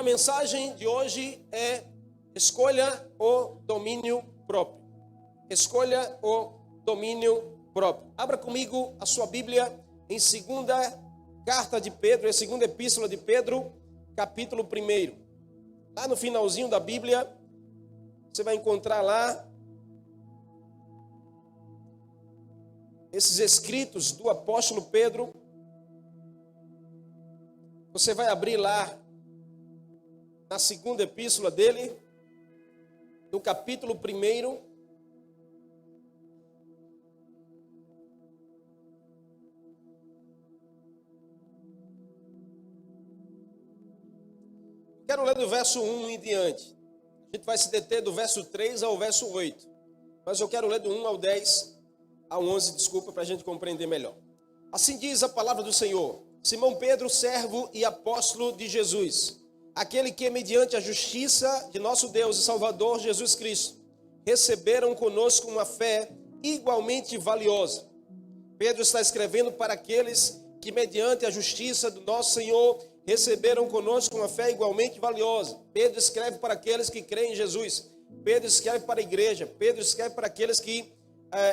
Então a mensagem de hoje é: escolha o domínio próprio. Escolha o domínio próprio. Abra comigo a sua Bíblia em segunda carta de Pedro, em segunda epístola de Pedro, capítulo 1. Lá no finalzinho da Bíblia, você vai encontrar lá esses escritos do apóstolo Pedro. Você vai abrir lá na segunda epístola dele, no capítulo 1. Quero ler do verso 1 em diante. A gente vai se deter do verso 3 ao verso 8. Mas eu quero ler do 1 ao 10, ao 11, para a gente compreender melhor. Assim diz a palavra do Senhor: Simão Pedro, servo e apóstolo de Jesus, aquele que, mediante a justiça de nosso Deus e Salvador Jesus Cristo, receberam conosco uma fé igualmente valiosa. Pedro está escrevendo para aqueles que, mediante a justiça do nosso Senhor, receberam conosco uma fé igualmente valiosa. Pedro escreve para aqueles que creem em Jesus. Pedro escreve para a igreja. Pedro escreve para aqueles que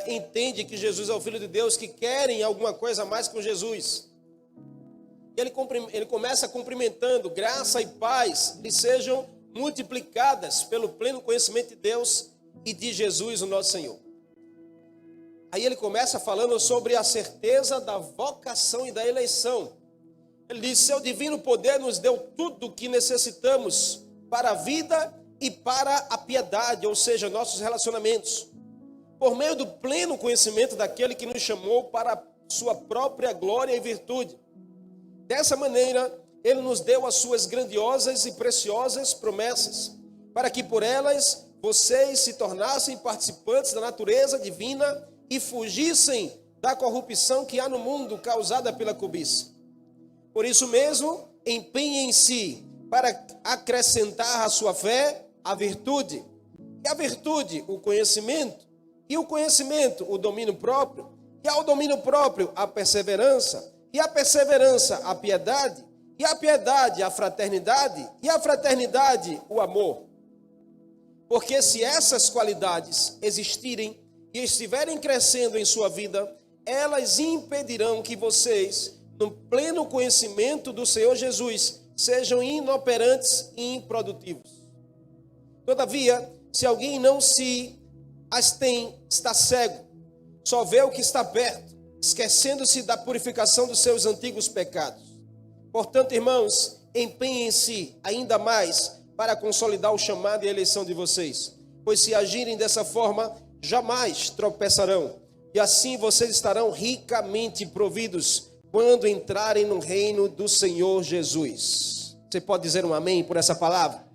entendem que Jesus é o Filho de Deus, que querem alguma coisa a mais com Jesus. Ele começa cumprimentando: graça e paz lhe sejam multiplicadas pelo pleno conhecimento de Deus e de Jesus, o nosso Senhor. Aí ele começa falando sobre a certeza da vocação e da eleição. Ele diz: seu divino poder nos deu tudo o que necessitamos para a vida e para a piedade, ou seja, nossos relacionamentos, por meio do pleno conhecimento daquele que nos chamou para a sua própria glória e virtude. Dessa maneira, ele nos deu as suas grandiosas e preciosas promessas, para que por elas vocês se tornassem participantes da natureza divina e fugissem da corrupção que há no mundo causada pela cobiça. Por isso mesmo, empenhem-se para acrescentar à sua fé a virtude, e a virtude, o conhecimento, e o conhecimento, o domínio próprio, e ao domínio próprio, a perseverança, e a perseverança, a piedade, e a piedade, a fraternidade, e a fraternidade, o amor. Porque se essas qualidades existirem e estiverem crescendo em sua vida, elas impedirão que vocês, no pleno conhecimento do Senhor Jesus, sejam inoperantes e improdutivos. Todavia, se alguém não se abstém, está cego, só vê o que está perto, esquecendo-se da purificação dos seus antigos pecados. Portanto, irmãos, empenhem-se ainda mais para consolidar o chamado e a eleição de vocês, pois se agirem dessa forma, jamais tropeçarão, e assim vocês estarão ricamente providos quando entrarem no reino do Senhor Jesus. Você pode dizer um amém por essa palavra?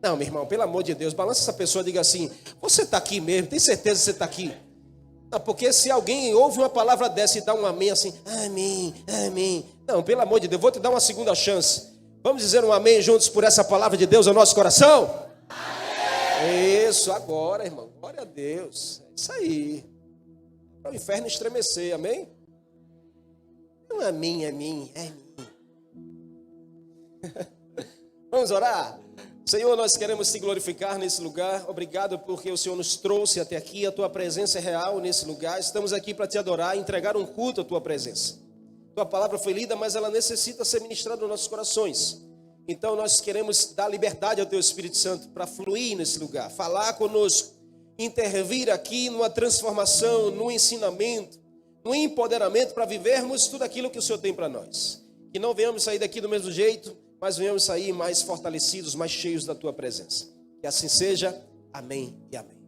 Não, meu irmão, pelo amor de Deus, balança essa pessoa e diga assim: você está aqui mesmo? Tem certeza que você está aqui? Não, porque se alguém ouve uma palavra dessa e dá um amém assim, amém, amém. Não, pelo amor de Deus, vou te dar uma segunda chance. Vamos dizer um amém juntos por essa palavra de Deus ao nosso coração? Amém. Isso, agora, irmão, glória a Deus. É isso aí. Para o inferno estremecer, amém? Não é mim, é mim, é mim. Vamos orar? Senhor, nós queremos te glorificar nesse lugar. Obrigado porque o Senhor nos trouxe até aqui. A tua presença é real nesse lugar. Estamos aqui para te adorar, entregar um culto à tua presença. Tua palavra foi lida, mas ela necessita ser ministrada nos nossos corações. Então nós queremos dar liberdade ao teu Espírito Santo para fluir nesse lugar, falar conosco, intervir aqui numa transformação, no ensinamento, no empoderamento para vivermos tudo aquilo que o Senhor tem para nós. Que não venhamos sair daqui do mesmo jeito, mas venhamos sair mais fortalecidos, mais cheios da tua presença. Que assim seja. Amém e amém.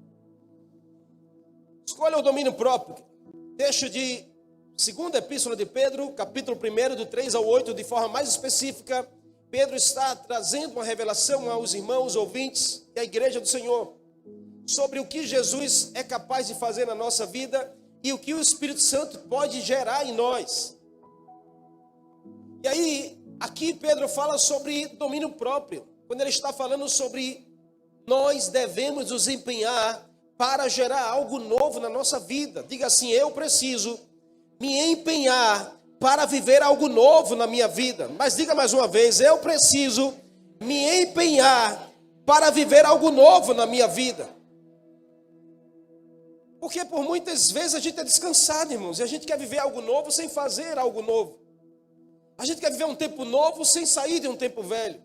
Escolha o domínio próprio. Texto de segunda epístola de Pedro, capítulo 1, do 3 ao 8, de forma mais específica. Pedro está trazendo uma revelação aos irmãos ouvintes da igreja do Senhor sobre o que Jesus é capaz de fazer na nossa vida e o que o Espírito Santo pode gerar em nós. E aí, aqui Pedro fala sobre domínio próprio, quando ele está falando sobre nós devemos nos empenhar para gerar algo novo na nossa vida. Diga assim: eu preciso me empenhar para viver algo novo na minha vida. Mas diga mais uma vez: eu preciso me empenhar para viver algo novo na minha vida. Porque por muitas vezes a gente é descansado, irmãos, e a gente quer viver algo novo sem fazer algo novo. A gente quer viver um tempo novo sem sair de um tempo velho.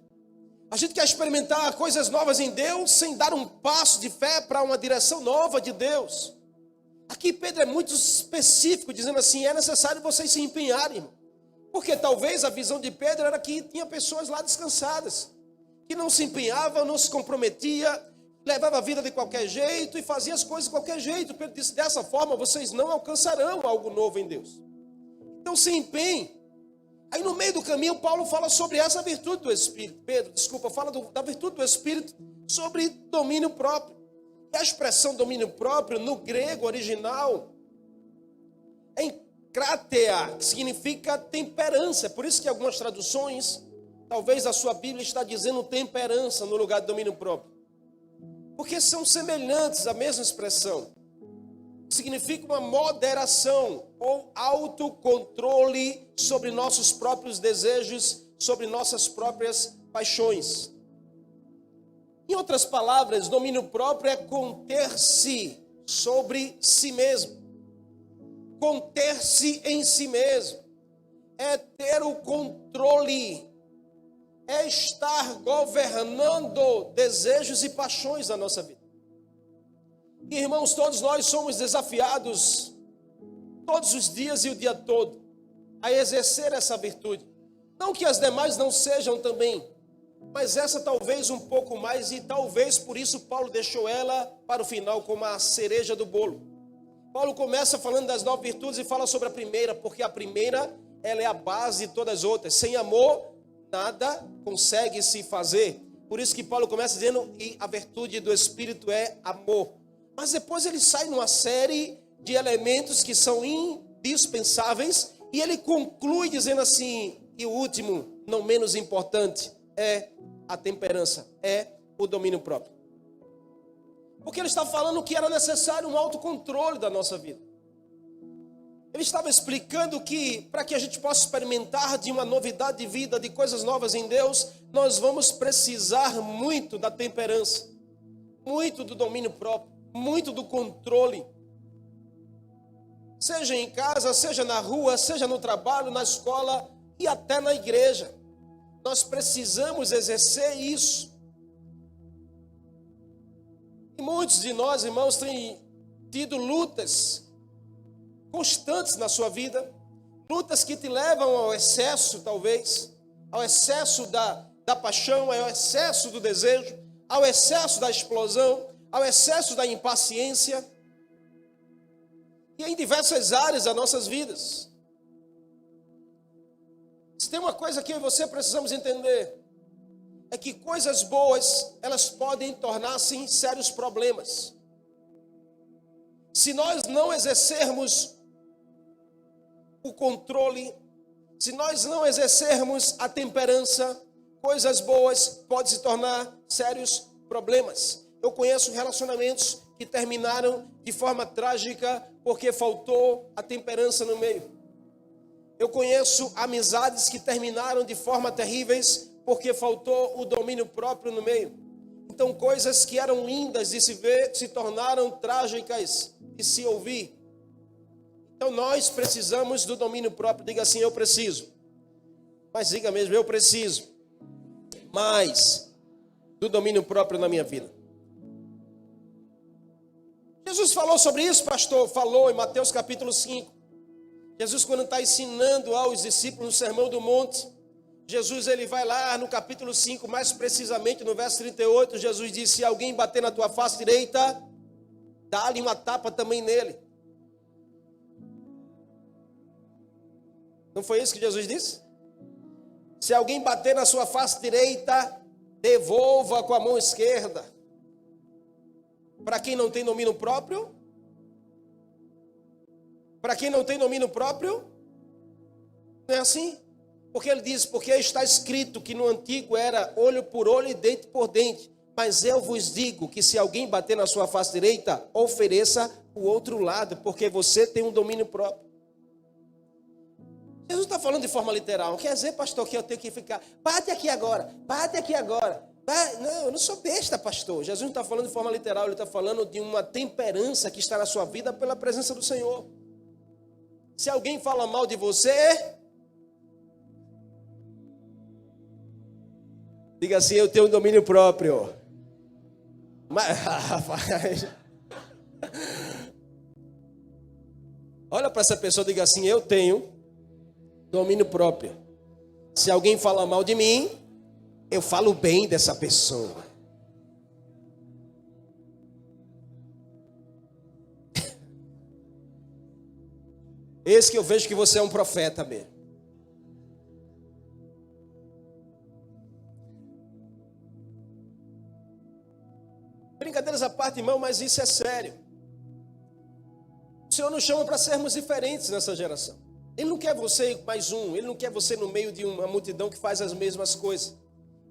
A gente quer experimentar coisas novas em Deus sem dar um passo de fé para uma direção nova de Deus. Aqui Pedro é muito específico, dizendo assim, é necessário vocês se empenharem, irmão. Porque talvez a visão de Pedro era que tinha pessoas lá descansadas, que não se empenhavam, não se comprometia, levava a vida de qualquer jeito e fazia as coisas de qualquer jeito. Pedro disse, dessa forma vocês não alcançarão algo novo em Deus. Então se empenhem. Aí no meio do caminho Paulo fala sobre essa virtude do Espírito. Fala da virtude do Espírito sobre domínio próprio. E a expressão domínio próprio no grego original é krateia, que significa temperança. Por isso que algumas traduções, talvez a sua Bíblia está dizendo temperança no lugar de domínio próprio. Porque são semelhantes à mesma expressão. Significa uma moderação ou autocontrole sobre nossos próprios desejos, sobre nossas próprias paixões. Em outras palavras, domínio próprio é conter-se sobre si mesmo. Conter-se em si mesmo. É ter o controle. É estar governando desejos e paixões da nossa vida. E, irmãos, todos nós somos desafiados todos os dias e o dia todo a exercer essa virtude. Não que as demais não sejam também, mas essa talvez um pouco mais, e talvez por isso Paulo deixou ela para o final como a cereja do bolo. Paulo começa falando das 9 virtudes e fala sobre a primeira, porque a primeira ela é a base de todas as outras. Sem amor, nada consegue se fazer. Por isso que Paulo começa dizendo, e a virtude do Espírito é amor. Mas depois ele sai numa série de elementos que são indispensáveis, e ele conclui dizendo assim, e o último, não menos importante, é a temperança, é o domínio próprio. Porque ele está falando que era necessário um autocontrole da nossa vida. Ele estava explicando que para que a gente possa experimentar de uma novidade de vida, de coisas novas em Deus, nós vamos precisar muito da temperança, muito do domínio próprio, muito do controle. Seja em casa, seja na rua, seja no trabalho, na escola e até na igreja. Nós precisamos exercer isso. E muitos de nós, irmãos, têm tido lutas constantes na sua vida, lutas que te levam ao excesso, talvez, ao excesso da paixão, ao excesso do desejo, ao excesso da explosão, ao excesso da impaciência, e em diversas áreas das nossas vidas. Se tem uma coisa que eu e você precisamos entender, é que coisas boas, elas podem tornar-se em sérios problemas. Se nós não exercermos o controle, se nós não exercermos a temperança, coisas boas podem se tornar sérios problemas. Eu conheço relacionamentos que terminaram de forma trágica porque faltou a temperança no meio. Eu conheço amizades que terminaram de forma terríveis porque faltou o domínio próprio no meio. Então coisas que eram lindas de se ver se tornaram trágicas de se ouvir. Então nós precisamos do domínio próprio. Diga assim, eu preciso. Mas diga mesmo, eu preciso mais do domínio próprio na minha vida. Jesus falou sobre isso, pastor, falou em Mateus capítulo 5. Jesus, quando está ensinando aos discípulos no Sermão do Monte, Jesus ele vai lá no capítulo 5, mais precisamente no verso 38, Jesus disse, se alguém bater na tua face direita, dá-lhe uma tapa também nele. Não foi isso que Jesus disse? Se alguém bater na sua face direita, devolva com a mão esquerda. Para quem não tem domínio próprio? Para quem não tem domínio próprio? Não é assim? Porque ele diz, porque está escrito que no antigo era olho por olho e dente por dente. Mas eu vos digo que se alguém bater na sua face direita, ofereça o outro lado, porque você tem um domínio próprio. Jesus não está falando de forma literal. Quer dizer, pastor, que eu tenho que ficar, bate aqui agora. Não, eu não sou besta, pastor. Jesus não está falando de forma literal, ele está falando de uma temperança que está na sua vida pela presença do Senhor. Se alguém fala mal de você, diga assim, eu tenho um domínio próprio. Mas, rapaz, olha para essa pessoa e diga assim, eu tenho domínio próprio. Se alguém fala mal de mim, eu falo bem dessa pessoa. Eis que eu vejo que você é um profeta mesmo. Brincadeiras à parte, irmão, mas isso é sério. O Senhor nos chama para sermos diferentes nessa geração. Ele não quer você mais um, Ele não quer você no meio de uma multidão que faz as mesmas coisas.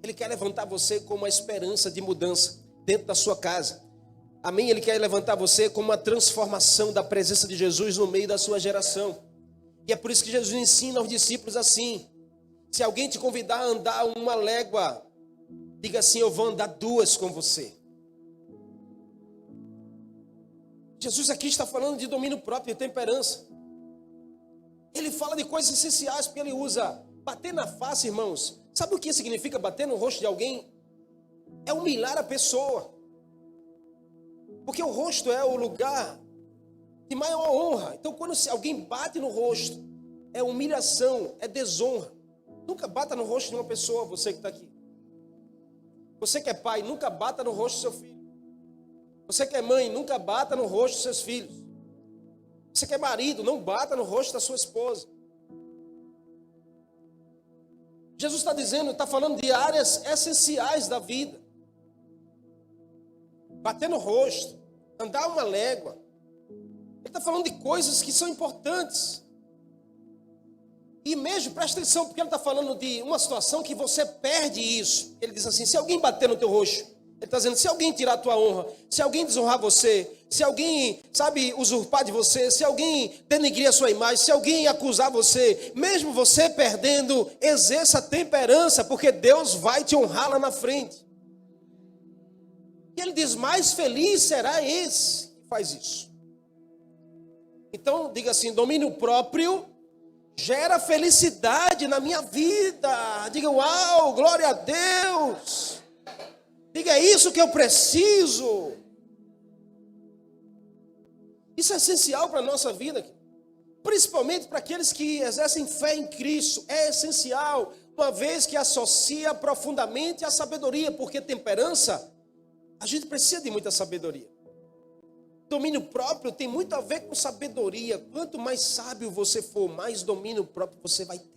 Ele quer levantar você com uma esperança de mudança dentro da sua casa. Amém? Ele quer levantar você com uma transformação da presença de Jesus no meio da sua geração. E é por isso que Jesus ensina aos discípulos assim: se alguém te convidar a andar uma légua, diga assim, eu vou andar 2 com você. Jesus aqui está falando de domínio próprio e temperança. Ele fala de coisas essenciais, porque ele usa bater na face, irmãos. Sabe o que significa bater no rosto de alguém? É humilhar a pessoa. Porque o rosto é o lugar de maior honra. Então quando alguém bate no rosto, é humilhação, é desonra. Nunca bata no rosto de uma pessoa, você que está aqui. Você que é pai, nunca bata no rosto do seu filho. Você que é mãe, nunca bata no rosto dos seus filhos. Você que é marido, não bata no rosto da sua esposa. Jesus está dizendo, está falando de áreas essenciais da vida. Bater no rosto, andar uma légua. Ele está falando de coisas que são importantes. E mesmo, presta atenção, porque ele está falando de uma situação que você perde isso. Ele diz assim, se alguém bater no teu rosto, ele está dizendo, se alguém tirar a tua honra, se alguém desonrar você, se alguém, usurpar de você, se alguém denegrir a sua imagem, se alguém acusar você, mesmo você perdendo, exerça a temperança, porque Deus vai te honrar lá na frente. E ele diz, mais feliz será esse que faz isso. Então, diga assim, domínio próprio gera felicidade na minha vida. Diga, uau, glória a Deus. Diga, é isso que eu preciso. Isso é essencial para a nossa vida, principalmente para aqueles que exercem fé em Cristo. É essencial, uma vez que associa profundamente a sabedoria, porque temperança, a gente precisa de muita sabedoria. Domínio próprio tem muito a ver com sabedoria. Quanto mais sábio você for, mais domínio próprio você vai ter.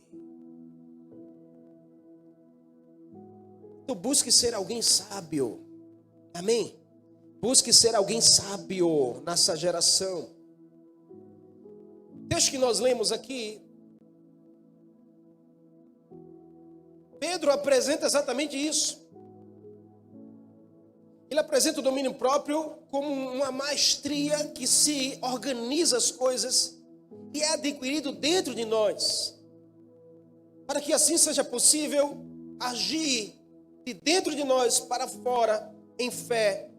Então busque ser alguém sábio. Amém? Busque ser alguém sábio nessa geração. O texto que nós lemos aqui, Pedro apresenta exatamente isso. Ele apresenta o domínio próprio como uma maestria que se organiza as coisas e é adquirido dentro de nós. Para que assim seja possível agir de dentro de nós para fora em fé,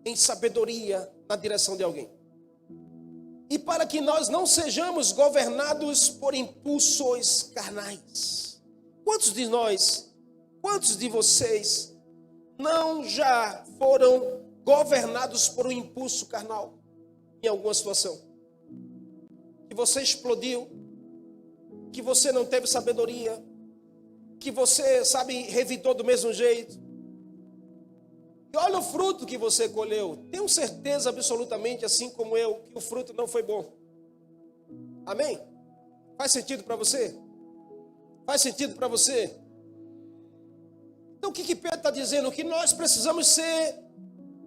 em sabedoria, na direção de alguém. E para que nós não sejamos governados por impulsos carnais. Quantos de nós, quantos de vocês não já foram governados por um impulso carnal em alguma situação? Que você explodiu, que você não teve sabedoria, que você, revidou do mesmo jeito. E olha o fruto que você colheu. Tenho certeza absolutamente, assim como eu, que o fruto não foi bom. Amém? Faz sentido para você? Faz sentido para você? Então o que Pedro está dizendo? Que nós precisamos ser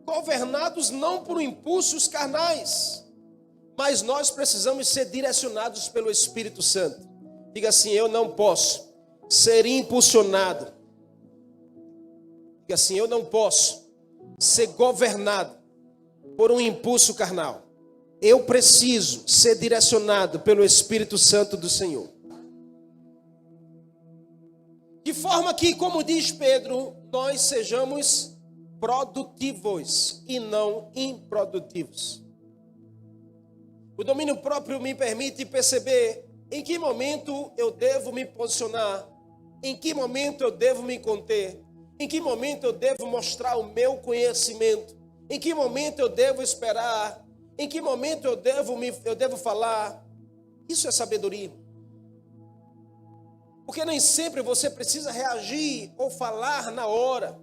governados não por impulsos carnais, mas nós precisamos ser direcionados pelo Espírito Santo. Diga assim, eu não posso ser impulsionado. Diga assim, eu não posso ser governado por um impulso carnal. Eu preciso ser direcionado pelo Espírito Santo do Senhor. forma que, como diz Pedro, nós sejamos produtivos e não improdutivos. O domínio próprio me permite perceber em que momento eu devo me posicionar, em que momento eu devo me conter, em que momento eu devo mostrar o meu conhecimento, em que momento eu devo esperar, em que momento eu devo falar. Isso é sabedoria. Porque nem sempre você precisa reagir ou falar na hora.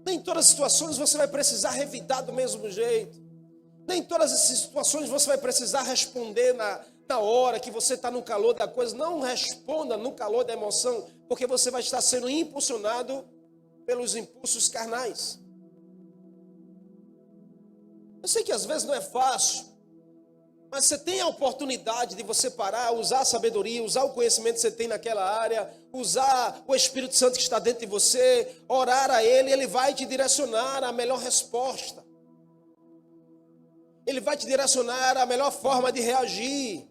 Nem em todas as situações você vai precisar revidar do mesmo jeito. Nem em todas as situações você vai precisar responder na hora que você está no calor da coisa. Não responda no calor da emoção, porque você vai estar sendo impulsionado pelos impulsos carnais. Eu sei que às vezes não é fácil, mas você tem a oportunidade de você parar, usar a sabedoria, usar o conhecimento que você tem naquela área, usar o Espírito Santo que está dentro de você, orar a Ele, Ele vai te direcionar à melhor resposta. Ele vai te direcionar à melhor forma de reagir.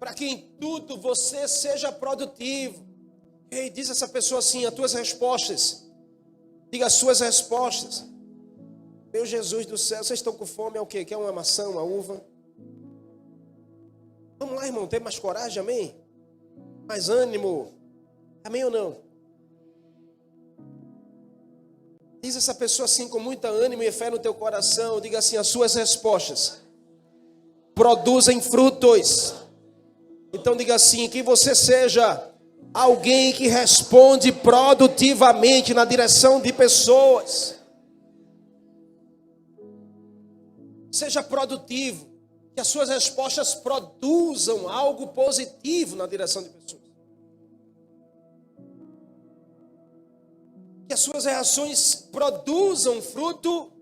Para que em tudo você seja produtivo. E diz essa pessoa assim, as tuas respostas. Diga as suas respostas. Meu Jesus do céu, vocês estão com fome, é o quê? Quer uma maçã, uma uva? Vamos lá, irmão, tem mais coragem, amém? Mais ânimo, amém ou não? Diz essa pessoa assim, com muita ânimo e fé no teu coração, diga assim, as suas respostas produzem frutos. Então diga assim, que você seja alguém que responde produtivamente na direção de pessoas. Seja produtivo, que as suas respostas produzam algo positivo na direção de pessoas. Que as suas reações produzam fruto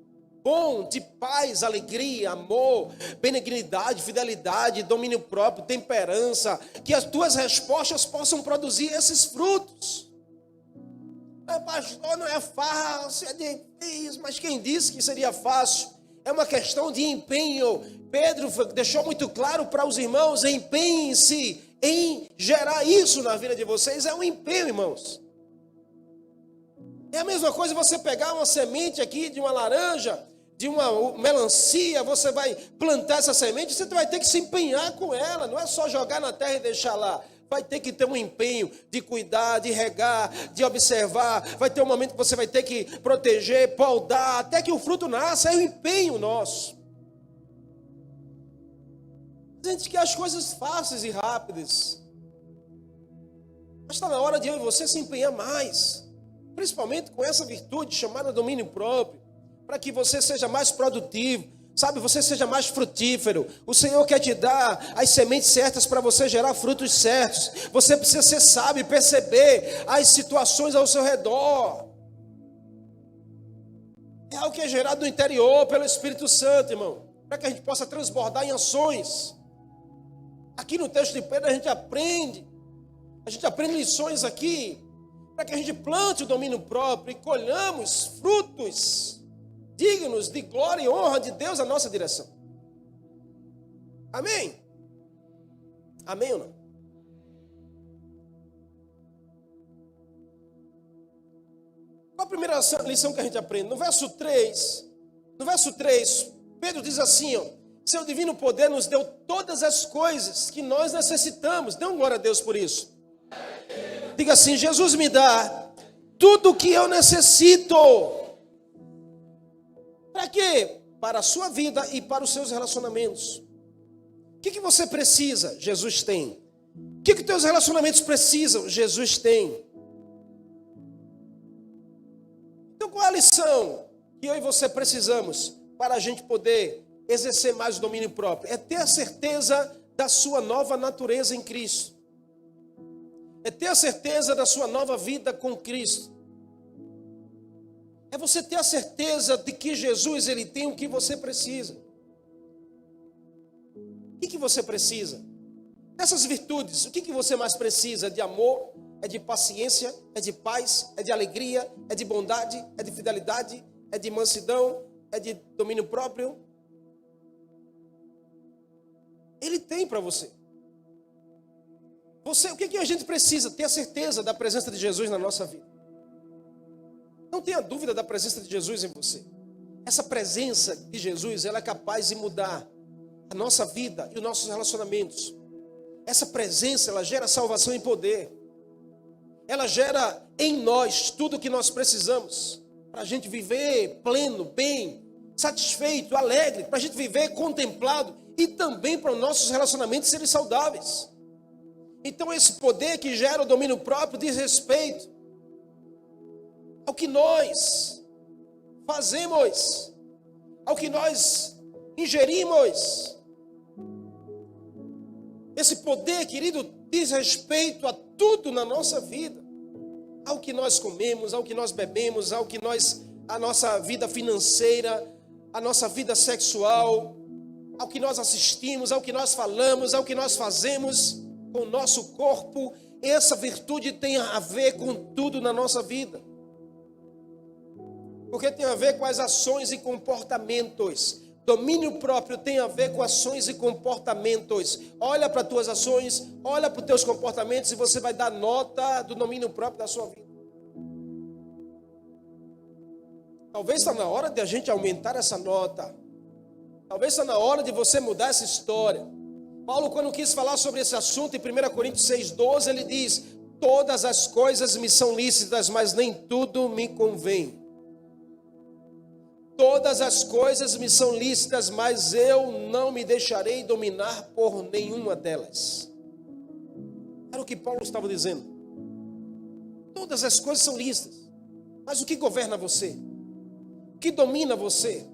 bom, de paz, alegria, amor, benignidade, fidelidade, domínio próprio, temperança. Que as tuas respostas possam produzir esses frutos. Pastor, não é fácil, é difícil, mas quem disse que seria fácil? É uma questão de empenho. Pedro deixou muito claro para os irmãos: empenhem-se em gerar isso na vida de vocês. É um empenho, irmãos. É a mesma coisa você pegar uma semente aqui de uma laranja, de uma melancia, você vai plantar essa semente, você vai ter que se empenhar com ela. Não é só jogar na terra e deixar lá. Vai ter que ter um empenho de cuidar, de regar, de observar. Vai ter um momento que você vai ter que proteger, podar, até que o fruto nasça. É um empenho nosso. A gente quer as coisas fáceis e rápidas. Mas está na hora de eu e você se empenhar mais. Principalmente com essa virtude chamada domínio próprio. Para que você seja mais produtivo. Sabe, você seja mais frutífero. O Senhor quer te dar as sementes certas para você gerar frutos certos. Você precisa ser sábio e perceber as situações ao seu redor. É algo que é gerado no interior pelo Espírito Santo, irmão. Para que a gente possa transbordar em ações. Aqui no texto de Pedro a gente aprende lições aqui. Para que a gente plante o domínio próprio e colhamos frutos dignos de glória e honra de Deus à nossa direção. Amém? Amém ou não? Qual a primeira lição que a gente aprende? No verso 3, Pedro diz assim, ó: seu divino poder nos deu todas as coisas que nós necessitamos. Dê uma glória a Deus por isso. Diga assim: Jesus me dá tudo o que eu necessito. Para quê? Para a sua vida e para os seus relacionamentos. O que você precisa? Jesus tem. O que teus relacionamentos precisam? Jesus tem. Então qual é a lição que eu e você precisamos para a gente poder exercer mais o domínio próprio? É ter a certeza da sua nova natureza em Cristo. É ter a certeza da sua nova vida com Cristo. É você ter a certeza de que Jesus, Ele tem o que você precisa. O que você precisa? Dessas virtudes, o que você mais precisa? É de amor? É de paciência? É de paz? É de alegria? É de bondade? É de fidelidade? É de mansidão? É de domínio próprio? Ele tem para você. O que a gente precisa? Ter a certeza da presença de Jesus na nossa vida. Não tenha dúvida da presença de Jesus em você. Essa presença de Jesus, ela é capaz de mudar a nossa vida e os nossos relacionamentos. Essa presença, ela gera salvação e poder. Ela gera em nós tudo o que nós precisamos para a gente viver pleno, bem, satisfeito, alegre, para a gente viver contemplado e também para os nossos relacionamentos serem saudáveis. Então esse poder que gera o domínio próprio diz respeito ao que nós fazemos, ao que nós ingerimos. Esse poder, querido, diz respeito a tudo na nossa vida. Ao que nós comemos, ao que nós bebemos, a nossa vida financeira, a nossa vida sexual, ao que nós assistimos, ao que nós falamos, ao que nós fazemos com o nosso corpo. Essa virtude tem a ver com tudo na nossa vida. Porque tem a ver com as ações e comportamentos. Domínio próprio tem a ver com ações e comportamentos. Olha para as tuas ações, olha para os teus comportamentos e você vai dar nota do domínio próprio da sua vida. Talvez está na hora de a gente aumentar essa nota. Talvez está na hora de você mudar essa história. Paulo, quando quis falar sobre esse assunto, em 1 Coríntios 6,12, ele diz: todas as coisas me são lícitas, mas nem tudo me convém. Todas as coisas me são lícitas, mas eu não me deixarei dominar por nenhuma delas. Era o que Paulo estava dizendo. Todas as coisas são lícitas, mas o que governa você? O que domina você?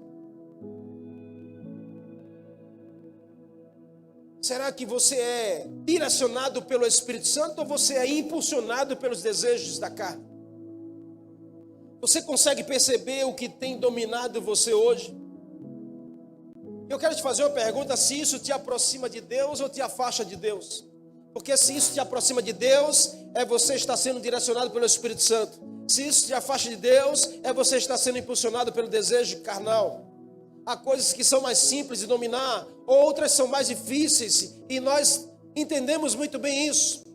Será que você é direcionado pelo Espírito Santo ou você é impulsionado pelos desejos da carne? Você consegue perceber o que tem dominado você hoje? Eu quero te fazer uma pergunta: se isso te aproxima de Deus ou te afasta de Deus? Porque se isso te aproxima de Deus, é você estar sendo direcionado pelo Espírito Santo. Se isso te afasta de Deus, é você estar sendo impulsionado pelo desejo carnal. Há coisas que são mais simples de dominar, outras são mais difíceis, e nós entendemos muito bem isso.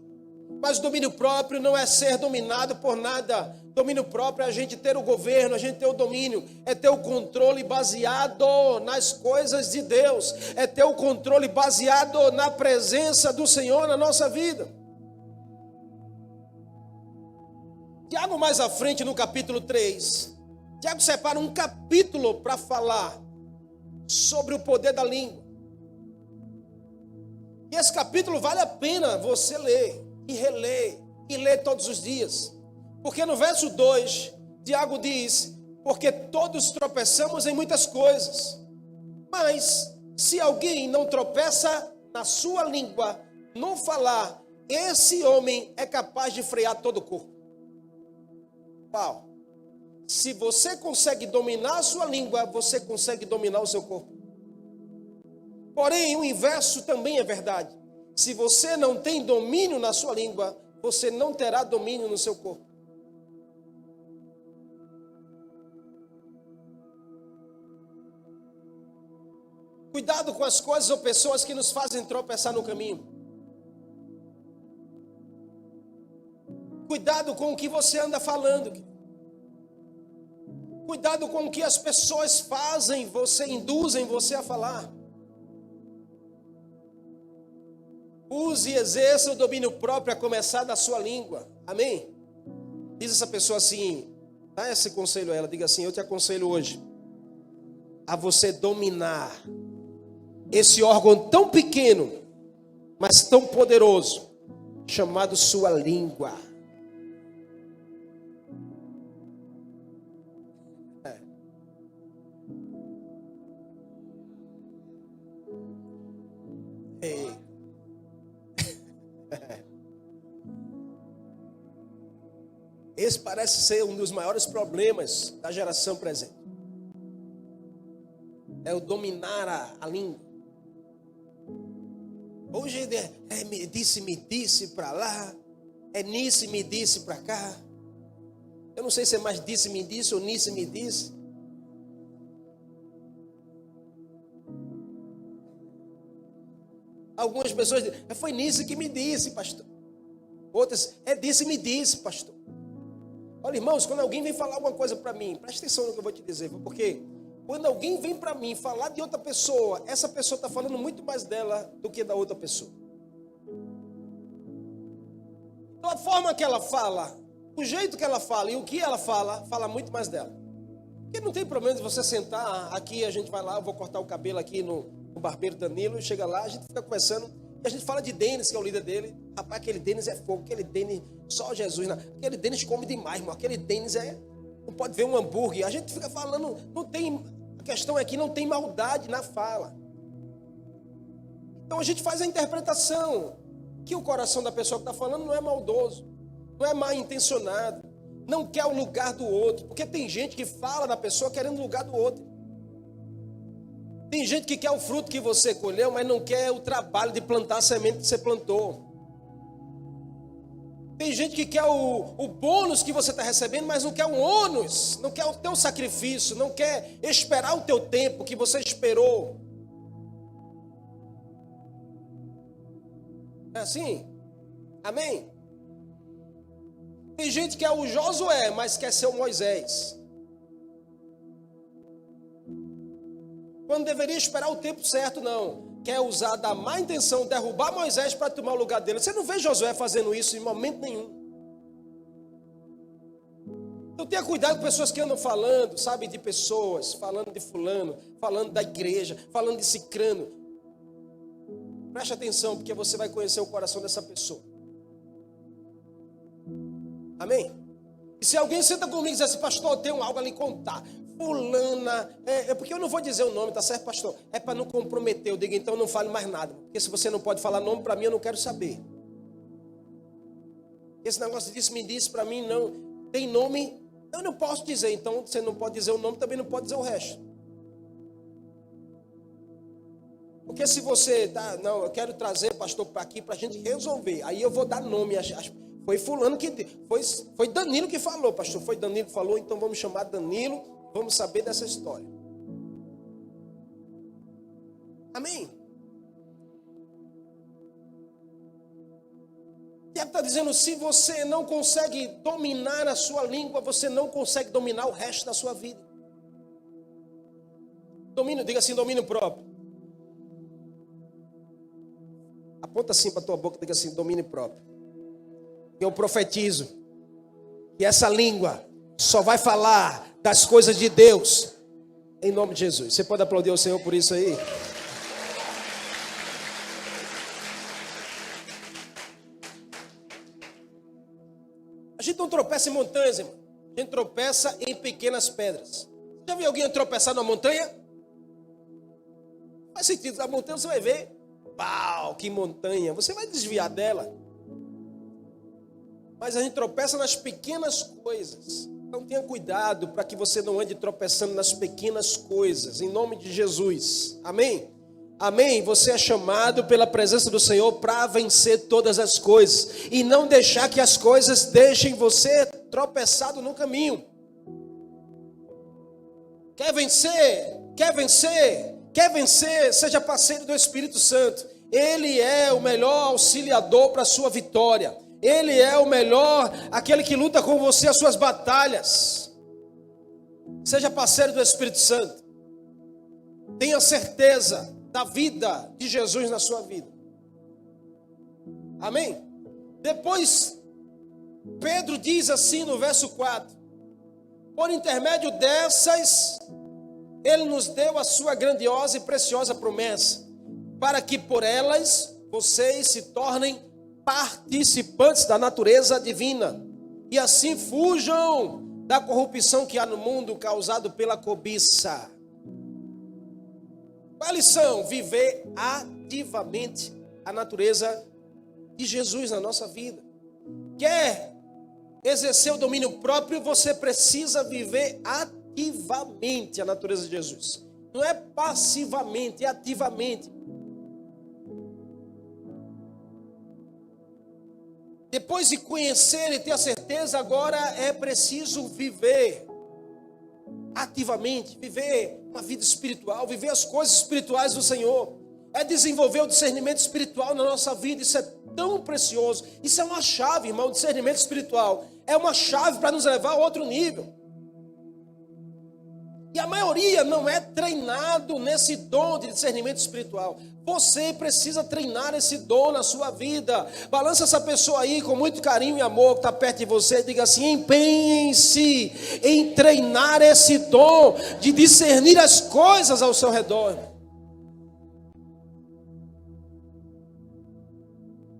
Mas o domínio próprio não é ser dominado por nada. Domínio próprio é a gente ter o governo, a gente ter o domínio, é ter o controle baseado nas coisas de Deus, é ter o controle baseado na presença do Senhor na nossa vida. Tiago, mais à frente no capítulo 3, Tiago separa um capítulo para falar sobre o poder da língua. E esse capítulo vale a pena você ler e reler e ler todos os dias. Porque no verso 2, Tiago diz: porque todos tropeçamos em muitas coisas, mas se alguém não tropeça na sua língua, no falar, esse homem é capaz de frear todo o corpo. Uau! Se você consegue dominar a sua língua, você consegue dominar o seu corpo. Porém, o inverso também é verdade. Se você não tem domínio na sua língua, você não terá domínio no seu corpo. Cuidado com as coisas ou pessoas que nos fazem tropeçar no caminho. Cuidado com o que você anda falando. Cuidado com o que as pessoas fazem, induzem você a falar. Use e exerça o domínio próprio a começar da sua língua. Amém? Diz essa pessoa assim, dá esse conselho a ela, diga assim: eu te aconselho hoje a você dominar esse órgão tão pequeno, mas tão poderoso, chamado sua língua. Esse parece ser um dos maiores problemas da geração presente. É o dominar a língua. Hoje é me disse para lá, é nice, me disse para cá. Eu não sei se é mais disse, me disse ou nice, me disse. Algumas pessoas dizem: foi nisso que me disse, pastor. Outras, disse-me disse, pastor. Olha, irmãos, quando alguém vem falar alguma coisa para mim, presta atenção no que eu vou te dizer, porque quando alguém vem para mim falar de outra pessoa, essa pessoa está falando muito mais dela do que da outra pessoa. Então a forma que ela fala, o jeito que ela fala e o que ela fala, fala muito mais dela. Porque não tem problema de você sentar aqui, a gente vai lá, eu vou cortar o cabelo aqui no barbeiro Danilo, chega lá, a gente fica conversando, e a gente fala de Denis, que é o líder dele. Rapaz, aquele Denis é fogo, aquele Denis, só Jesus, aquele Denis come demais, irmão, aquele Denis não pode ver um hambúrguer. A gente fica falando, a questão é que não tem maldade na fala. Então a gente faz a interpretação, que o coração da pessoa que está falando não é maldoso, não é mal intencionado, não quer o lugar do outro, porque tem gente que fala da pessoa querendo o lugar do outro. Tem gente que quer o fruto que você colheu, mas não quer o trabalho de plantar a semente que você plantou. Tem gente que quer o bônus que você está recebendo, mas não quer o ônus, não quer o teu sacrifício, não quer esperar o teu tempo que você esperou. É assim? Amém? Tem gente que é o Josué, mas quer ser o Moisés. Quando deveria esperar o tempo certo, não. Quer usar da má intenção, derrubar Moisés para tomar o lugar dele. Você não vê Josué fazendo isso em momento nenhum. Então tenha cuidado com pessoas que andam falando, sabe, de pessoas, falando de fulano, falando da igreja, falando de cicrano. Preste atenção, porque você vai conhecer o coração dessa pessoa. Amém? E se alguém senta comigo e diz assim, pastor, eu tenho algo a lhe contar. Fulana, porque eu não vou dizer o nome, tá certo, pastor? É para não comprometer, eu digo, então não fale mais nada. Porque se você não pode falar nome para mim, eu não quero saber. Esse negócio disso me disse para mim, não. Tem nome, eu não posso dizer. Então, você não pode dizer o nome, também não pode dizer o resto. Porque se você tá, não, eu quero trazer pastor para aqui para a gente resolver. Aí eu vou dar nome. Foi fulano que foi Danilo que falou, pastor. Foi Danilo que falou, então vamos chamar Danilo, vamos saber dessa história. Amém? Tiago está dizendo, se você não consegue dominar a sua língua, você não consegue dominar o resto da sua vida. Domínio, diga assim, domínio próprio. Aponta assim para a tua boca e diga assim, domínio próprio. Eu profetizo que essa língua só vai falar das coisas de Deus, em nome de Jesus. Você pode aplaudir ao Senhor por isso aí? A gente não tropeça em montanhas, irmão. A gente tropeça em pequenas pedras. Já viu alguém tropeçar numa montanha? Faz sentido, a montanha você vai ver, pau, que montanha, você vai desviar dela. Mas a gente tropeça nas pequenas coisas. Então tenha cuidado para que você não ande tropeçando nas pequenas coisas. Em nome de Jesus. Amém? Amém? Você é chamado pela presença do Senhor para vencer todas as coisas. E não deixar que as coisas deixem você tropeçado no caminho. Quer vencer? Quer vencer? Quer vencer? Seja parceiro do Espírito Santo. Ele é o melhor auxiliador para a sua vitória. Ele é o melhor, aquele que luta com você as suas batalhas. Seja parceiro do Espírito Santo. Tenha certeza da vida de Jesus na sua vida. Amém? Depois, Pedro diz assim no verso 4. Por intermédio dessas, ele nos deu a sua grandiosa e preciosa promessa, para que por elas vocês se tornem participantes da natureza divina, e assim fujam da corrupção que há no mundo causado pela cobiça. Qual a lição? Viver ativamente a natureza de Jesus na nossa vida. Quer exercer o domínio próprio, você precisa viver ativamente a natureza de Jesus. Não é passivamente, é ativamente. Depois de conhecer e ter a certeza, agora é preciso viver ativamente, viver uma vida espiritual, viver as coisas espirituais do Senhor. É desenvolver o discernimento espiritual na nossa vida, isso é tão precioso. Isso é uma chave, irmão, o discernimento espiritual. É uma chave para nos levar a outro nível. E a maioria não é treinado nesse dom de discernimento espiritual. Você precisa treinar esse dom na sua vida. Balança essa pessoa aí com muito carinho e amor que está perto de você e diga assim: empenhem-se em treinar esse dom de discernir as coisas ao seu redor.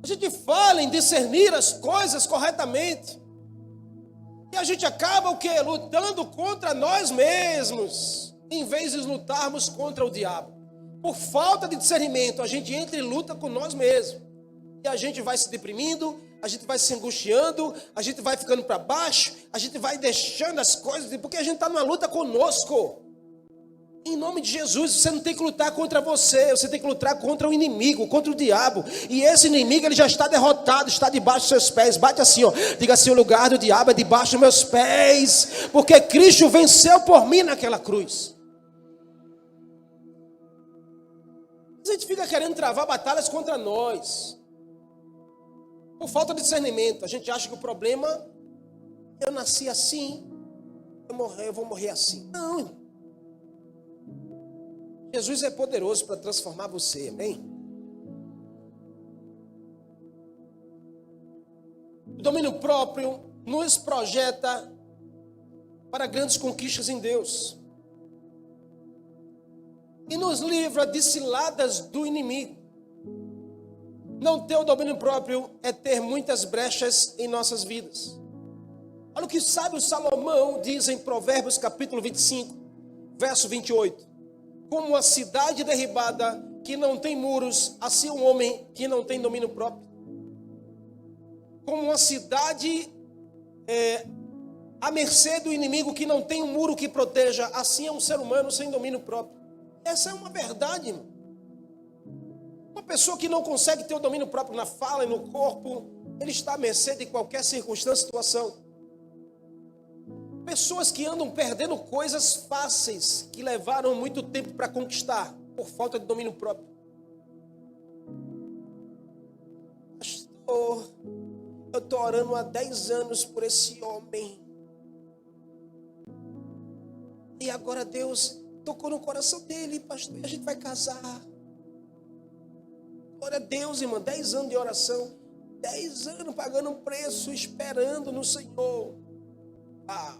A gente fala em discernir as coisas corretamente. E a gente acaba o quê? Lutando contra nós mesmos, em vez de lutarmos contra o diabo. Por falta de discernimento, a gente entra e luta com nós mesmos. E a gente vai se deprimindo, a gente vai se angustiando, a gente vai ficando para baixo, a gente vai deixando as coisas, porque a gente está numa luta conosco. Em nome de Jesus, você não tem que lutar contra você tem que lutar contra o inimigo, contra o diabo. E esse inimigo, ele já está derrotado, está debaixo dos seus pés. Bate assim, ó, diga assim: o lugar do diabo é debaixo dos meus pés, porque Cristo venceu por mim naquela cruz. A gente fica querendo travar batalhas contra nós, por falta de discernimento. A gente acha que o problema, eu nasci assim, eu vou morrer assim. Não, irmão. Jesus é poderoso para transformar você, amém? O domínio próprio nos projeta para grandes conquistas em Deus. E nos livra de ciladas do inimigo. Não ter o domínio próprio é ter muitas brechas em nossas vidas. Olha o que sábio Salomão diz em Provérbios capítulo 25, verso 28. Como uma cidade derribada que não tem muros, assim um homem que não tem domínio próprio. Como uma cidade à mercê do inimigo que não tem um muro que proteja, assim é um ser humano sem domínio próprio. Essa é uma verdade, irmão. Uma pessoa que não consegue ter o domínio próprio na fala e no corpo, ele está à mercê de qualquer circunstância, situação. Pessoas que andam perdendo coisas fáceis, que levaram muito tempo para conquistar, por falta de domínio próprio. Pastor, eu estou orando há 10 anos por esse homem. E agora Deus tocou no coração dele, pastor, e a gente vai casar. Glória a Deus, irmão, 10 anos de oração, 10 anos pagando um preço, esperando no Senhor. Ah,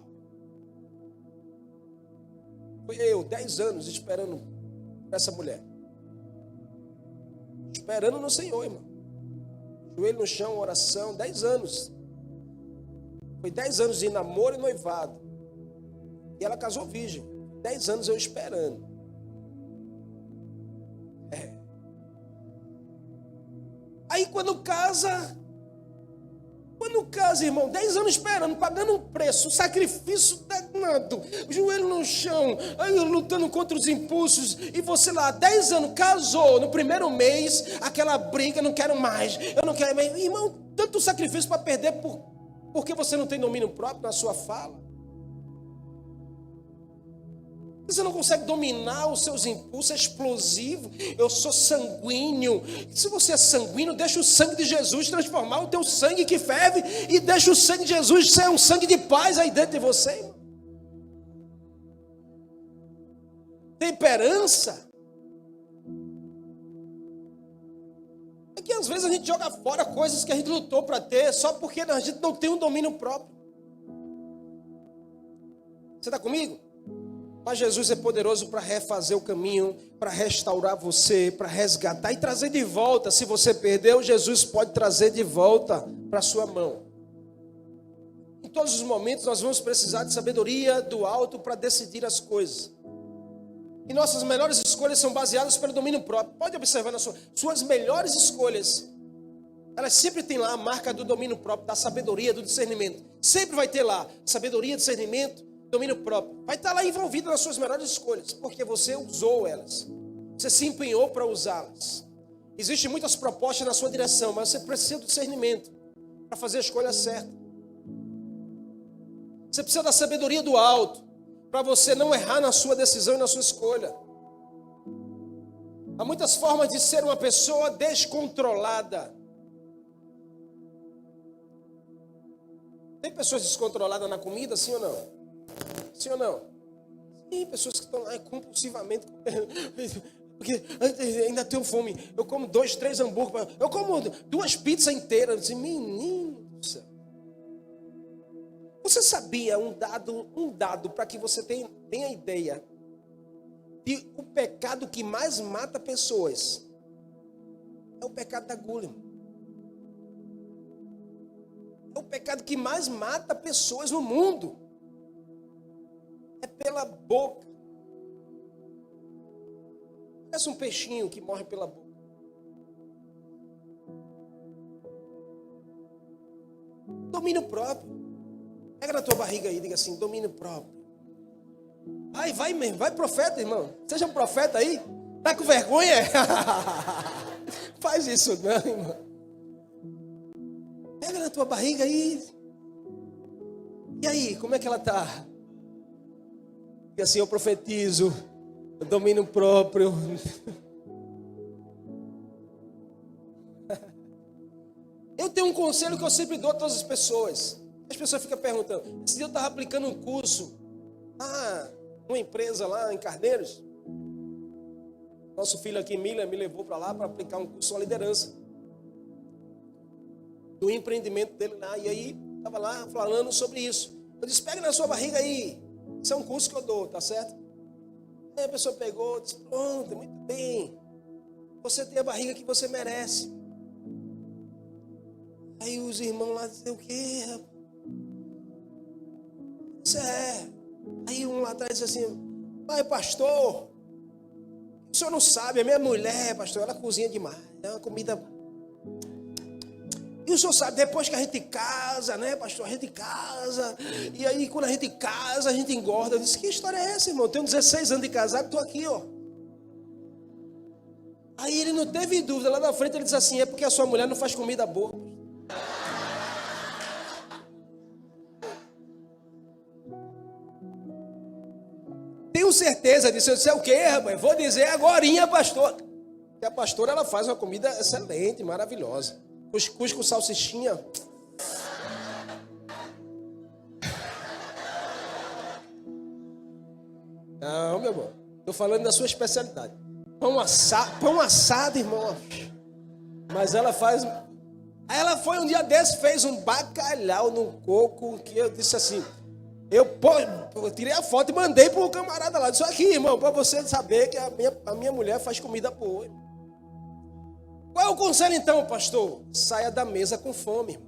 foi eu, 10 anos esperando essa mulher. Esperando no Senhor, irmão. Joelho no chão, oração, 10 anos. Foi 10 anos de namoro e noivado. E ela casou virgem. 10 anos eu esperando. Aí quando casa, irmão, 10 anos esperando, pagando um preço, um sacrifício danado, joelho no chão, aí lutando contra os impulsos, e você lá, 10 anos, casou, no primeiro mês, aquela briga, não quero mais, eu não quero mais. Irmão, tanto sacrifício para perder porque você não tem domínio próprio na sua fala. Você não consegue dominar os seus impulsos, é explosivo. Eu sou sanguíneo. Se você é sanguíneo, deixa o sangue de Jesus transformar o teu sangue que ferve, e deixa o sangue de Jesus ser um sangue de paz aí dentro de você. Temperança. É que às vezes a gente joga fora coisas que a gente lutou para ter, só porque a gente não tem um domínio próprio. Você está comigo? Mas Jesus é poderoso para refazer o caminho, para restaurar você, para resgatar e trazer de volta. Se você perdeu, Jesus pode trazer de volta para a sua mão. Em todos os momentos nós vamos precisar de sabedoria do alto para decidir as coisas. E nossas melhores escolhas são baseadas pelo domínio próprio. Pode observar nas suas melhores escolhas. Elas sempre têm lá a marca do domínio próprio, da sabedoria, do discernimento. Sempre vai ter lá sabedoria, discernimento, domínio próprio. Vai estar lá envolvido nas suas melhores escolhas, porque você usou elas. Você se empenhou para usá-las. Existem muitas propostas na sua direção, mas você precisa do discernimento para fazer a escolha certa. Você precisa da sabedoria do alto, para você não errar na sua decisão e na sua escolha. Há muitas formas de ser uma pessoa descontrolada. Tem pessoas descontroladas na comida, sim ou não? Sim ou não? Sim, pessoas que estão lá compulsivamente comendo. Porque ainda tenho fome. Eu como 2, 3 hambúrgueres. Eu como 2 pizzas inteiras. Eu disse, menino do céu. Você sabia um dado para que você tenha ideia de o pecado que mais mata pessoas é o pecado da gula. É o pecado que mais mata pessoas no mundo. É pela boca. Parece um peixinho que morre pela boca. Domínio próprio. Pega na tua barriga aí e diga assim, domínio próprio. Vai profeta, irmão. Seja um profeta aí. Tá com vergonha? Faz isso não, irmão. Pega na tua barriga aí. E aí, como é que ela tá? Diga assim, eu profetizo. Domínio próprio. Eu tenho um conselho que eu sempre dou a todas as pessoas. As pessoas ficam perguntando. Esse dia eu estava aplicando um curso. Uma empresa lá em Carneiros. Nosso filho aqui, Mila, me levou para lá para aplicar um curso de liderança. Do empreendimento dele lá. E aí, estava lá falando sobre isso. Eu disse, pega na sua barriga aí. Isso é um curso que eu dou, tá certo? Aí a pessoa pegou, disse, pronto, muito bem. Você tem a barriga que você merece. Aí os irmãos lá diziam, o quê, rapaz? Isso é. Aí um lá atrás disse assim, pai, pastor, o senhor não sabe, a minha mulher, pastor, ela cozinha demais. É uma comida... E o senhor sabe, depois que a gente casa, né, pastor? A gente casa. E aí, quando a gente casa, a gente engorda. Eu disse, que história é essa, irmão? Eu tenho 16 anos de casado, estou aqui, ó. Aí ele não teve dúvida. Lá na frente ele disse assim, é porque a sua mulher não faz comida boa. Tenho certeza disso. Eu disse, é o quê, rapaz? Vou dizer agorinha, pastor. Que a pastora, ela faz uma comida excelente, maravilhosa. Cuscuz com salsichinha. Não, meu irmão. Estou falando da sua especialidade. Pão assado, irmão. Mas ela faz... Aí ela foi um dia desse, fez um bacalhau no coco, que eu disse assim... Eu tirei a foto e mandei para o camarada lá. Disse aqui, irmão, para você saber que a minha mulher faz comida boa. Qual é o conselho então, pastor? Saia da mesa com fome.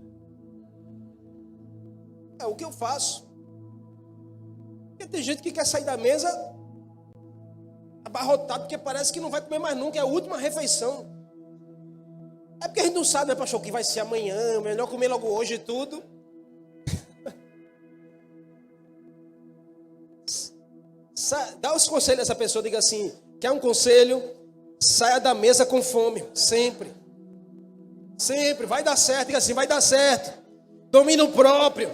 É o que eu faço. Porque tem gente que quer sair da mesa abarrotado, porque parece que não vai comer mais nunca, é a última refeição. É porque a gente não sabe, né, pastor, o que vai ser amanhã, melhor comer logo hoje e tudo. Dá os conselhos a essa pessoa, diga assim, quer um conselho? Saia da mesa com fome, sempre. Sempre, vai dar certo, diga assim, vai dar certo. Domínio próprio.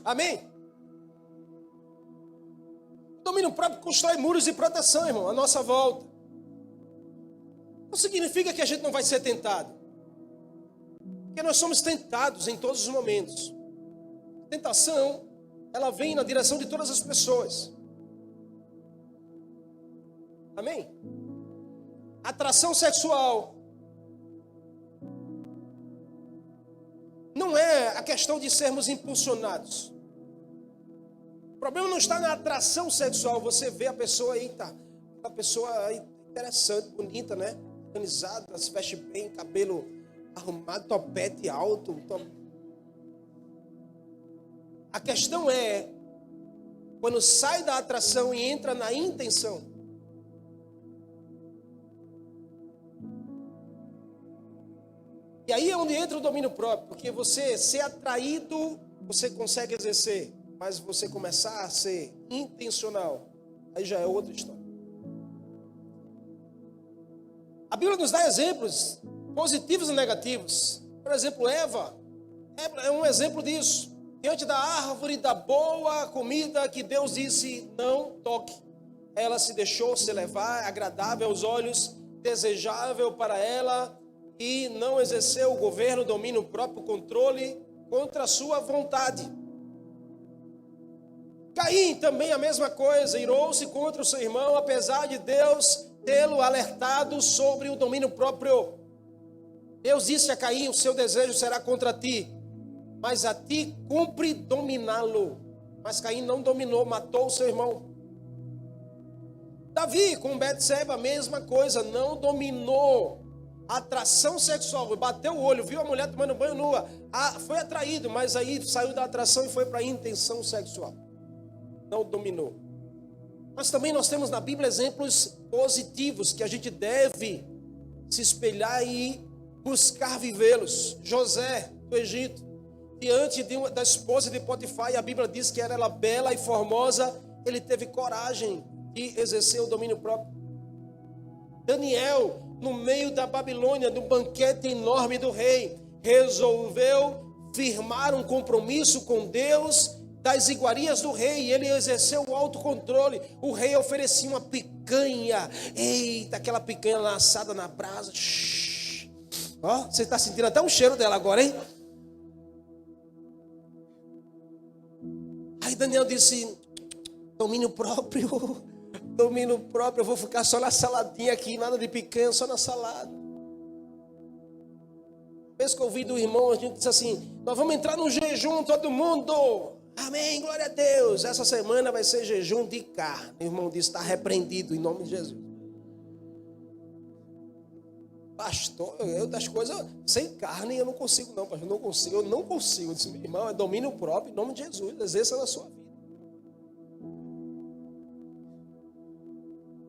Amém? Domínio próprio constrói muros de proteção, irmão, à nossa volta. Não significa que a gente não vai ser tentado. Porque nós somos tentados em todos os momentos. Tentação, ela vem na direção de todas as pessoas. Amém? Atração sexual não é a questão de sermos impulsionados. O problema não está na atração sexual. Você vê a pessoa aí, tá? A pessoa aí interessante, bonita, né? Organizada, se veste bem, cabelo arrumado, topete alto. A questão é quando sai da atração e entra na intenção. E aí é onde entra o domínio próprio, porque você ser atraído, você consegue exercer, mas você começar a ser intencional, aí já é outra história. A Bíblia nos dá exemplos positivos e negativos. Por exemplo, Eva é um exemplo disso. Diante da árvore da boa comida que Deus disse, não toque. ela se deixou se levar, agradável aos olhos, desejável para ela, e não exerceu o governo, o domínio próprio, o controle contra a sua vontade. Caim também a mesma coisa, irou-se contra o seu irmão, apesar de Deus tê-lo alertado sobre o domínio próprio. Deus disse a Caim: o seu desejo será contra ti, mas a ti cumpre dominá-lo. Mas Caim não dominou, matou o seu irmão. Davi com Betseba, a mesma coisa, não dominou. Atração sexual, bateu o olho, viu a mulher tomando banho nua, foi atraído, mas aí saiu da atração e foi para a intenção sexual. Não dominou. Mas também nós temos na Bíblia exemplos positivos que a gente deve se espelhar e buscar vivê-los. José do Egito, diante da esposa de Potifar, e a Bíblia diz que era ela bela e formosa, ele teve coragem de exercer o domínio próprio. Daniel, no meio da Babilônia, no banquete enorme do rei, resolveu firmar um compromisso com Deus das iguarias do rei, e ele exerceu o autocontrole. O rei oferecia uma picanha, eita, aquela picanha lançada na brasa. Ó, você está sentindo até o cheiro dela agora, hein? Aí Daniel disse: domínio próprio, eu vou ficar só na saladinha aqui, nada de picanha, só na salada. Vez que eu ouvi do irmão, a gente disse assim: nós vamos entrar no jejum, todo mundo. Amém, glória a Deus. Essa semana vai ser jejum de carne. O irmão disse: está repreendido em nome de Jesus. Pastor, eu das coisas sem carne eu não consigo não, pastor, eu não consigo. Eu disse: meu irmão, é domínio próprio em nome de Jesus, exerça na sua vida.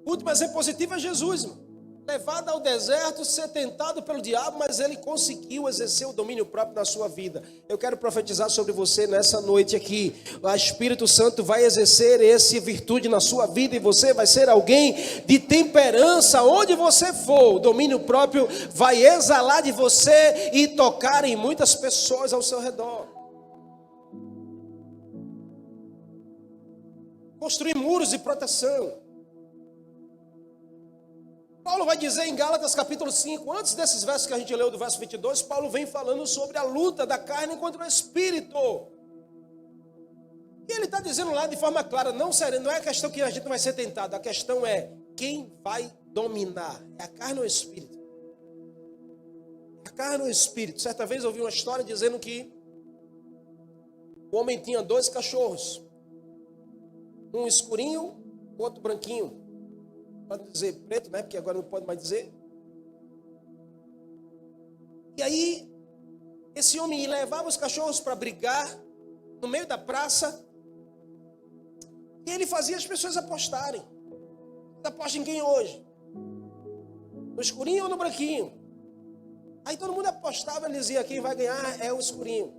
O último exemplo positivo é Jesus, irmão. Levado ao deserto, ser tentado pelo diabo, mas ele conseguiu exercer o domínio próprio na sua vida. Eu quero profetizar sobre você nessa noite aqui. O Espírito Santo vai exercer essa virtude na sua vida, e você vai ser alguém de temperança onde você for. O domínio próprio vai exalar de você e tocar em muitas pessoas ao seu redor. Construir muros de proteção. Paulo vai dizer em Gálatas capítulo 5, antes desses versos que a gente leu do verso 22, Paulo vem falando sobre a luta da carne contra o espírito. E ele está dizendo lá de forma clara, não é a questão que a gente vai ser tentado, a questão é quem vai dominar, é a carne ou o espírito? A carne ou o espírito? Certa vez eu ouvi uma história dizendo que o homem tinha 2 cachorros, um escurinho, outro branquinho. Pode dizer preto, né? Porque agora não pode mais dizer. E aí, esse homem levava os cachorros para brigar no meio da praça. E ele fazia as pessoas apostarem. Você aposta em quem hoje? No escurinho ou no branquinho? Aí todo mundo apostava, ele dizia: quem vai ganhar é o escurinho.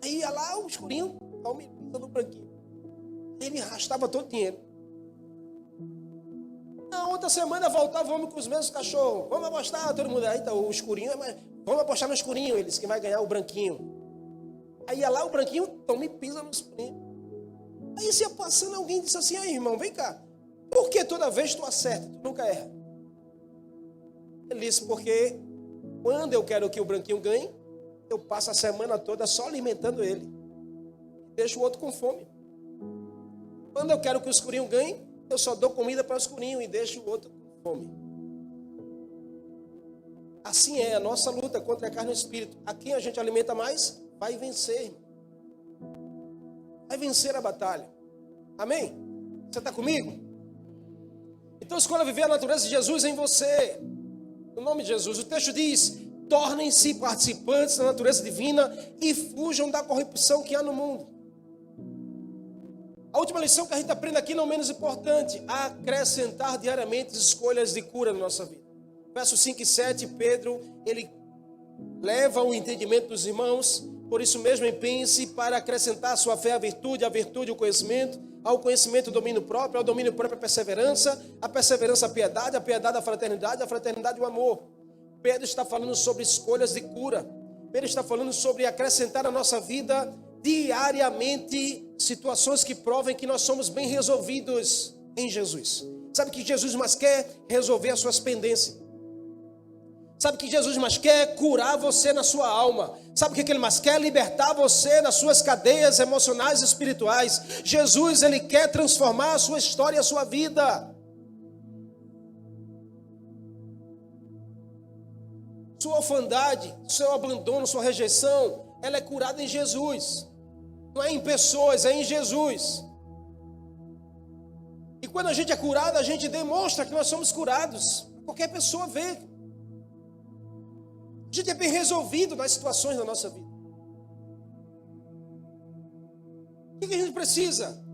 Aí ia lá o escurinho, ao meio do branquinho. Aí ele arrastava todo o dinheiro. Na outra semana voltava, vamos com os mesmos cachorros. Vamos apostar, todo mundo. Aí tá o escurinho, mas vamos apostar no escurinho. Eles que vai ganhar o branquinho. Aí ia lá o branquinho, então me pisa no escurinho. Aí se ia passando, alguém disse assim: aí irmão, vem cá. Por que toda vez tu acerta, tu nunca erra? Ele disse: porque quando eu quero que o branquinho ganhe, eu passo a semana toda só alimentando ele. Deixo o outro com fome. Quando eu quero que o escurinho ganhe, eu só dou comida para o escurinho e deixo o outro com fome. Assim é a nossa luta contra a carne e o espírito. A quem a gente alimenta mais, vai vencer, irmão. Vai vencer a batalha. Amém? Você está comigo? Então escolha viver a natureza de Jesus em você. No nome de Jesus. O texto diz: tornem-se participantes da natureza divina e fujam da corrupção que há no mundo. A última lição que a gente aprende aqui, não menos importante: acrescentar diariamente escolhas de cura na nossa vida. Versos 5 e 7, Pedro, ele leva o entendimento dos irmãos. Por isso mesmo, empenhe-se para acrescentar à sua fé a virtude o conhecimento, ao conhecimento o domínio próprio, ao domínio próprio a perseverança a piedade, a piedade a fraternidade o amor. Pedro está falando sobre escolhas de cura. Pedro está falando sobre acrescentar à nossa vida diariamente situações que provem que nós somos bem resolvidos em Jesus. Sabe que Jesus mais quer resolver as suas pendências. Sabe que Jesus mais quer curar você na sua alma. Sabe o que Ele mais quer? Libertar você das suas cadeias emocionais e espirituais. Jesus, Ele quer transformar a sua história e a sua vida. Sua orfandade, seu abandono, sua rejeição, ela é curada em Jesus. Não é em pessoas, é em Jesus. E quando a gente é curado, a gente demonstra que nós somos curados. Qualquer pessoa vê. A gente é bem resolvido nas situações da nossa vida. O que a gente precisa?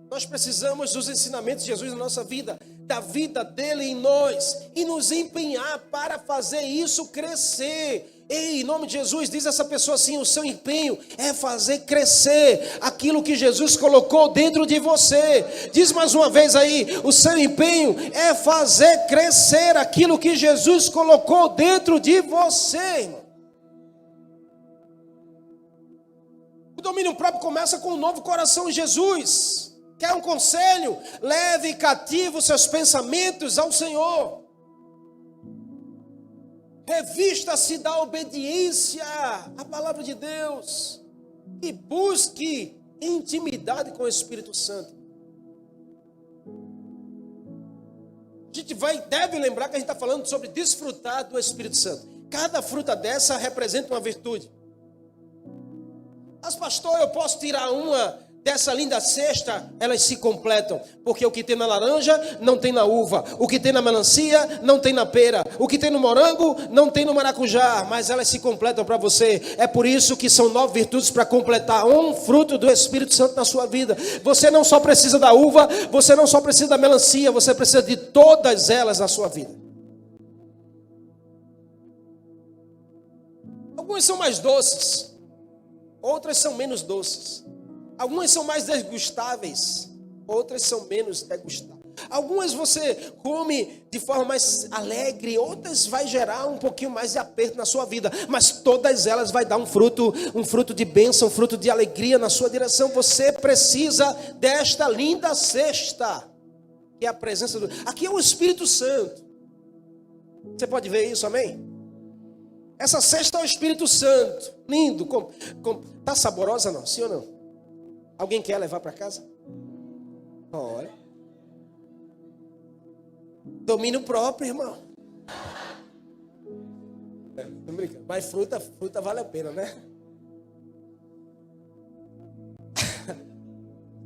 Nós precisamos dos ensinamentos de Jesus na nossa vida, da vida dele em nós, e nos empenhar para fazer isso crescer. Ei, em nome de Jesus, diz essa pessoa assim: o seu empenho é fazer crescer aquilo que Jesus colocou dentro de você. Diz mais uma vez aí: o seu empenho é fazer crescer aquilo que Jesus colocou dentro de você, irmão. O domínio próprio começa com um novo coração em Jesus. Quer um conselho? Leve cativo seus pensamentos ao Senhor. Revista-se da obediência à palavra de Deus. E busque intimidade com o Espírito Santo. A gente deve lembrar que a gente está falando sobre desfrutar do Espírito Santo. Cada fruta dessa representa uma virtude. Mas pastor, eu posso tirar uma dessa linda cesta? Elas se completam, porque o que tem na laranja não tem na uva, o que tem na melancia não tem na pera, o que tem no morango não tem no maracujá, mas elas se completam para você. É por isso que são 9 virtudes para completar um fruto do Espírito Santo na sua vida. Você não só precisa da uva, você não só precisa da melancia, você precisa de todas elas na sua vida. Algumas são mais doces, outras são menos doces. Algumas são mais degustáveis, outras são menos degustáveis. Algumas você come de forma mais alegre, outras vai gerar um pouquinho mais de aperto na sua vida, mas todas elas vai dar um fruto de bênção, um fruto de alegria na sua direção. Você precisa desta linda cesta, que é a presença do... Aqui é o Espírito Santo. Você pode ver isso, amém? Essa cesta é o Espírito Santo. Lindo. Tá saborosa não? Sim ou não? Alguém quer levar para casa? Olha. Domínio próprio, irmão. Tô brincando. Mas fruta vale a pena, né?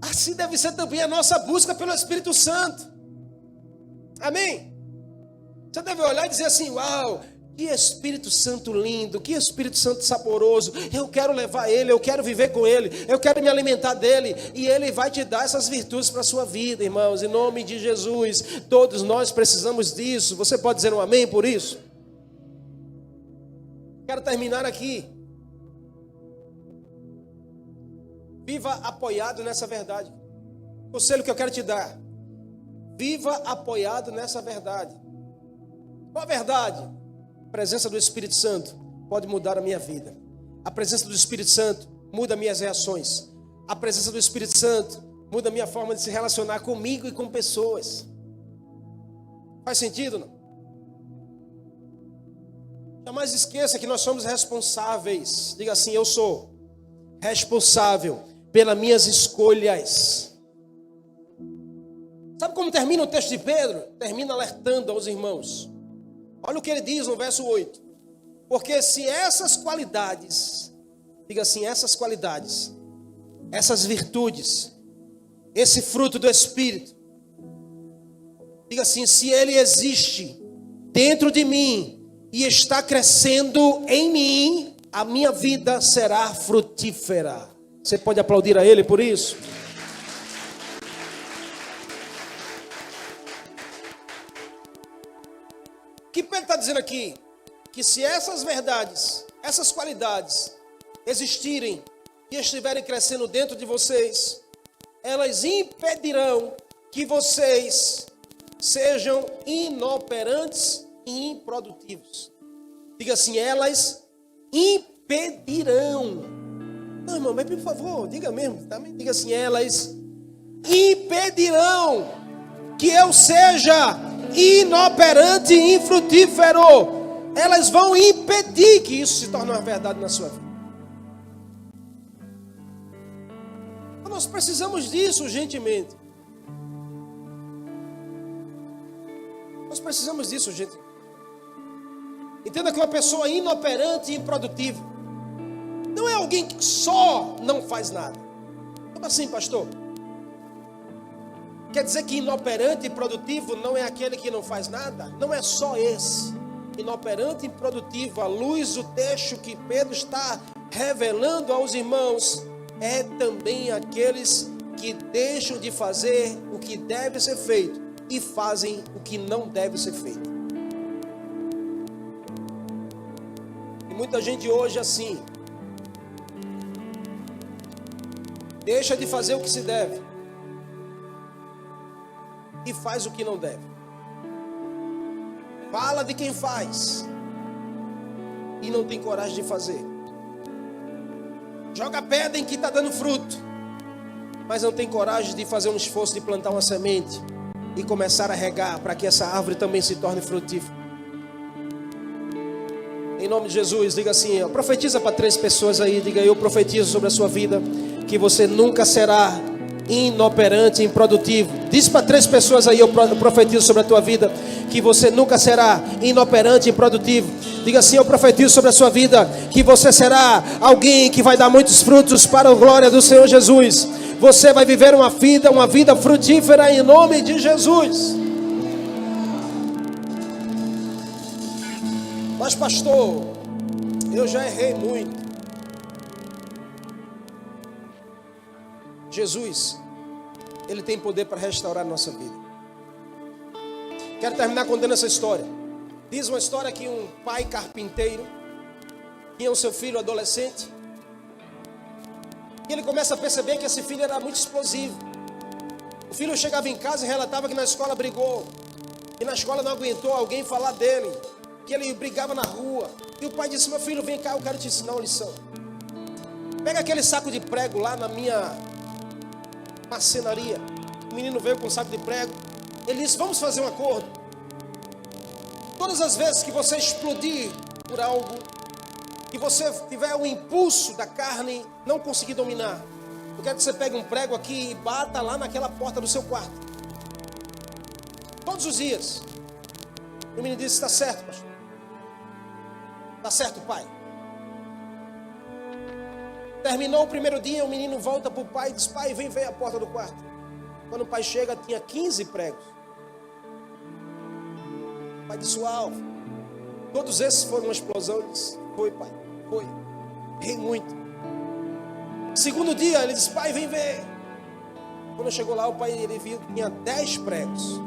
Assim deve ser também a nossa busca pelo Espírito Santo. Amém? Você deve olhar e dizer assim: uau, que Espírito Santo lindo, que Espírito Santo saboroso. Eu quero levar ele, eu quero viver com ele, eu quero me alimentar dele. E ele vai te dar essas virtudes para a sua vida, irmãos, em nome de Jesus. Todos nós precisamos disso. Você pode dizer um amém por isso? Quero terminar aqui. Viva apoiado nessa verdade. Conselho que eu quero te dar: viva apoiado nessa verdade. Qual a verdade? A presença do Espírito Santo pode mudar a minha vida. A presença do Espírito Santo muda minhas reações. A presença do Espírito Santo muda a minha forma de se relacionar comigo e com pessoas. Faz sentido, não? Jamais esqueça que nós somos responsáveis. Diga assim: eu sou responsável pelas minhas escolhas. Sabe como termina o texto de Pedro? Termina alertando aos irmãos. Olha o que ele diz no verso 8. Porque se essas qualidades, diga assim, essas qualidades, essas virtudes, esse fruto do Espírito, diga assim, se ele existe dentro de mim e está crescendo em mim, a minha vida será frutífera. Você pode aplaudir a ele por isso? O que Pedro está dizendo aqui? Que se essas verdades, essas qualidades existirem e estiverem crescendo dentro de vocês, elas impedirão que vocês sejam inoperantes e improdutivos. Diga assim, elas impedirão. Não, irmão, mas por favor, diga mesmo, também diga assim, elas impedirão que eu seja inoperante e infrutífero, elas vão impedir que isso se torne uma verdade na sua vida. Nós precisamos disso urgentemente. Nós precisamos disso urgentemente. Entenda que uma pessoa inoperante e improdutiva não é alguém que só não faz nada. Como assim, pastor? Quer dizer que inoperante e improdutivo não é aquele que não faz nada? Não é só esse. Inoperante e improdutivo, à luz do texto que Pedro está revelando aos irmãos, é também aqueles que deixam de fazer o que deve ser feito e fazem o que não deve ser feito. E muita gente hoje assim, deixa de fazer o que se deve e faz o que não deve. Fala de quem faz e não tem coragem de fazer. Joga pedra em que está dando fruto, mas não tem coragem de fazer um esforço de plantar uma semente e começar a regar para que essa árvore também se torne frutífera. Em nome de Jesus, diga assim, profetiza para 3 pessoas aí, diga: eu profetizo sobre a sua vida que você nunca será inoperante, improdutivo. Diz para 3 pessoas aí, eu profetizo sobre a tua vida que você nunca será inoperante, improdutivo. Diga assim: eu profetizo sobre a sua vida que você será alguém que vai dar muitos frutos para a glória do Senhor Jesus. Você vai viver uma vida frutífera em nome de Jesus. Mas pastor, eu já errei muito. Jesus, Ele tem poder para restaurar a nossa vida. Quero terminar contando essa história. Diz uma história que um pai carpinteiro tinha o seu filho adolescente. E ele começa a perceber que esse filho era muito explosivo. O filho chegava em casa e relatava que na escola brigou. E na escola não aguentou alguém falar dele. Que ele brigava na rua. E o pai disse: meu filho, vem cá, eu quero te ensinar uma lição. Pega aquele saco de prego lá na minha marcenaria. O menino veio com um saco de prego. Ele disse: vamos fazer um acordo. Todas as vezes que você explodir por algo, que você tiver o impulso da carne, não conseguir dominar, eu quero que você pegue um prego aqui e bata lá naquela porta do seu quarto. Todos os dias. O menino disse: está certo, pastor. Está certo, pai. Terminou o primeiro dia, o menino volta para o pai e diz: pai, vem ver a porta do quarto. Quando o pai chega, tinha 15 pregos. O pai disse: uau, todos esses foram uma explosão. Ele disse: foi, pai, foi. Errei muito. Segundo dia, ele disse: pai, vem ver. Quando chegou lá, o pai, ele viu que tinha 10 pregos.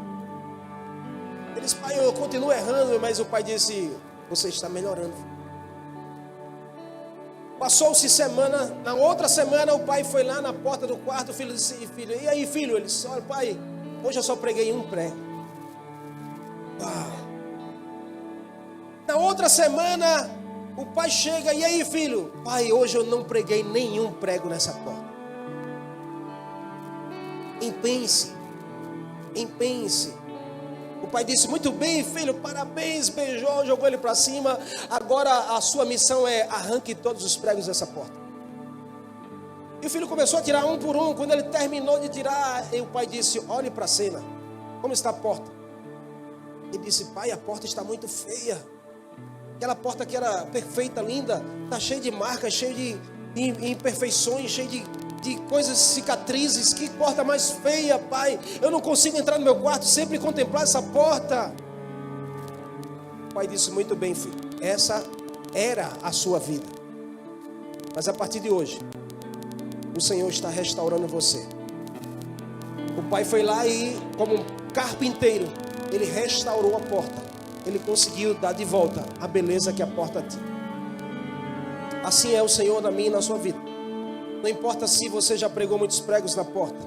Ele disse: pai, eu continuo errando. Mas o pai disse: você está melhorando. Passou-se semana, na outra semana o pai foi lá na porta do quarto, o filho disse: filho, e aí, filho? Ele disse: olha, pai, hoje eu só preguei um prego. Uau. Na outra semana o pai chega: e aí, filho? Pai, hoje eu não preguei nenhum prego nessa porta. Empenhe-se. O pai disse: muito bem, filho, parabéns, beijou, jogou ele para cima. Agora a sua missão é: arranque todos os pregos dessa porta. E o filho começou a tirar um por um. Quando ele terminou de tirar, o pai disse: olhe para a cena, como está a porta? Ele disse: pai, a porta está muito feia. Aquela porta que era perfeita, linda, está cheia de marcas, cheia de imperfeições, cheia de coisas, cicatrizes. Que porta mais feia, pai. Eu não consigo entrar no meu quarto sempre contemplar essa porta. O pai disse: muito bem, filho, essa era a sua vida, mas a partir de hoje o Senhor está restaurando você. O pai foi lá e, como um carpinteiro, ele restaurou a porta. Ele conseguiu dar de volta a beleza que a porta tinha. Assim é o Senhor na minha e na sua vida. Não importa se você já pregou muitos pregos na porta.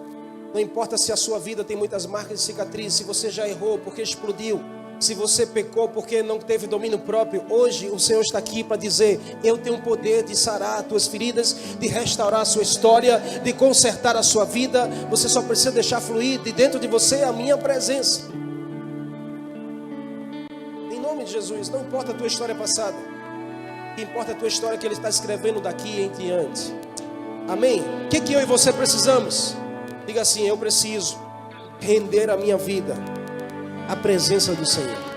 Não importa se a sua vida tem muitas marcas de cicatriz. Se você já errou porque explodiu. Se você pecou porque não teve domínio próprio, hoje o Senhor está aqui para dizer: eu tenho o poder de sarar as tuas feridas, de restaurar a sua história, de consertar a sua vida. Você só precisa deixar fluir de dentro de você a minha presença. Em nome de Jesus, não importa a tua história passada, o que importa a tua história que Ele está escrevendo daqui em diante. Amém? O que eu e você precisamos? Diga assim: eu preciso render a minha vida à presença do Senhor.